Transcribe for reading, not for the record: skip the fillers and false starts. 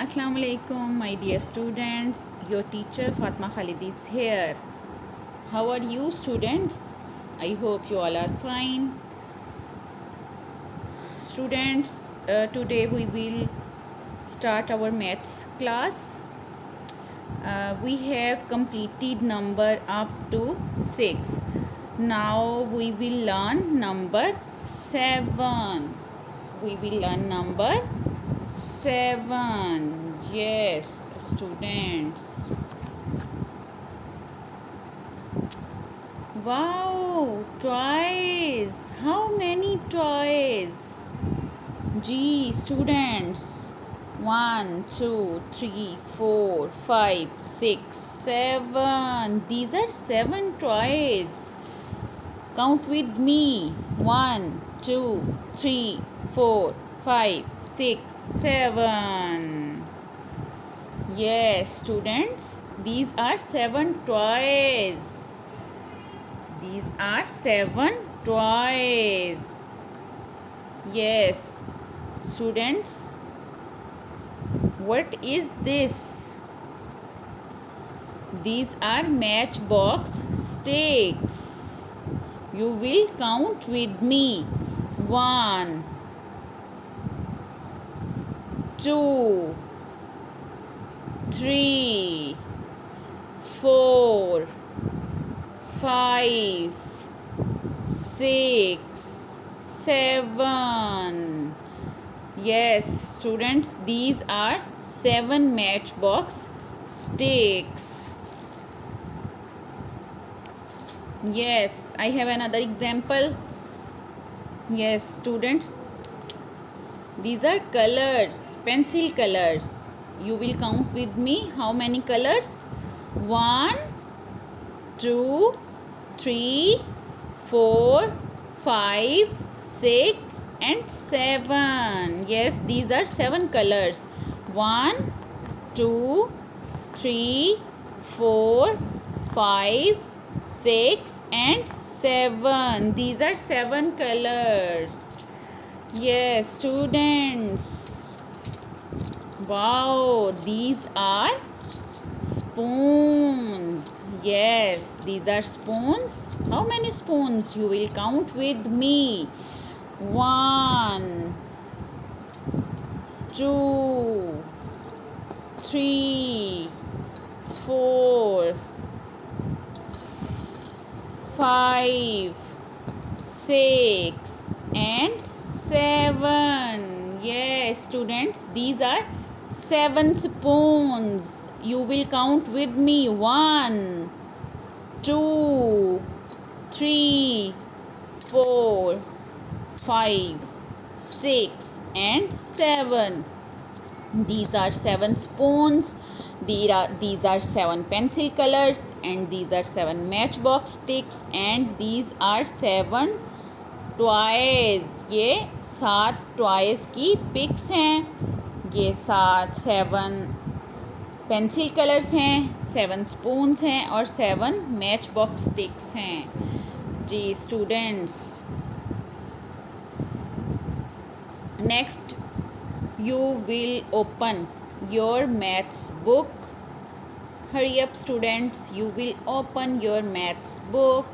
Assalamu alaikum, my dear students. Your teacher Fatma Khalid is here. How are you, students? I hope you all are fine. Students, today we will start our maths class. We have completed number up to 6. Now we will learn number 7. We will learn number 7. Yes, students. Wow, toys. How many toys? Gee, students. 1, 2, 3, 4, 5, 6, 7. These are 7 toys. Count with me. 1, 2, 3, 4, 5, 6, 7. Yes, students. These are 7 toys. These are 7 toys. Yes, students. What is this? These are matchbox sticks. You will count with me. 1, 2, 3, 4, 5, 6, 7. Yes, students, these are 7 matchbox sticks. Yes, I have another example. Yes, students, these are colors, pencil colors. You will count with me how many colors? 1, 2, 3, 4, 5, 6 and 7. Yes, these are 7 colors. 1, 2, 3, 4, 5, 6 and 7. These are 7 colors. Yes, students. Wow, these are spoons. Yes, these are spoons. How many spoons? You will count with me. 1, 2, 3, 4, 5, 6 and 7. Yes, students, these are 7 spoons. You will count with me. 1, 2, 3, 4, 5, 6 and 7. These are 7 spoons. These are 7 pencil colors and these are 7 matchbox sticks and these are 7 toys. ये 7 toys की pics हैं. ये 7 pencil colours हैं, 7 spoons हैं और 7 match box sticks हैं. जी students, next you will open your maths book. Hurry up students, you will open your maths book.